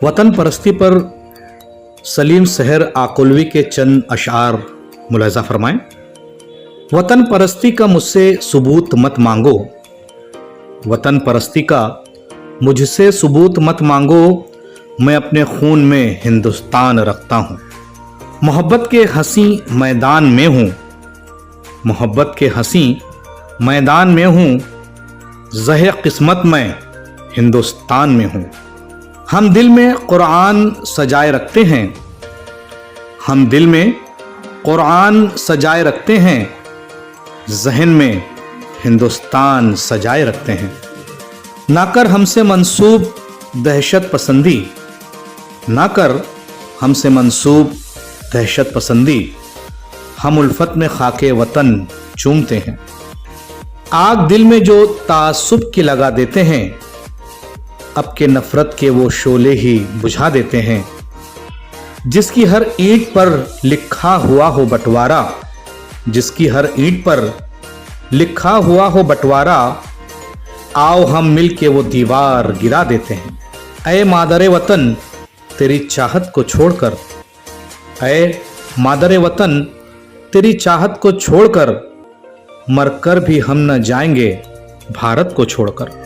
वतन परस्ती पर सलीम सहर आकुलवी के चंद अशार मुलाजा फरमाएं। वतन परस्ती का मुझसे सबूत मत मांगो, वतन परस्ती का मुझसे सबूत मत मांगो, मैं अपने खून में हिंदुस्तान रखता हूँ। मोहब्बत के हंसी मैदान में हूँ, मोहब्बत के हंसी मैदान में हूँ, ज़हे किस्मत में हिंदुस्तान में हूँ। हम दिल में कुरान सजाए रखते हैं, हम दिल में कुरान सजाए रखते हैं, जहन में हिंदुस्तान सजाए रखते हैं। ना कर हमसे मंसूब दहशत पसंदी, ना कर हमसे मंसूब दहशत पसंदी, हम उल्फत में खाके वतन चूमते हैं। आग दिल में जो तासुब की लगा देते हैं, अब के नफरत के वो शोले ही बुझा देते हैं। जिसकी हर ईंट पर लिखा हुआ हो बंटवारा, जिसकी हर ईंट पर लिखा हुआ हो बंटवारा, आओ हम मिल के वो दीवार गिरा देते हैं। ऐ मादरे वतन तेरी चाहत को छोड़कर, ऐ मादरे वतन तेरी चाहत को छोड़कर, मरकर भी हम न जाएंगे भारत को छोड़कर।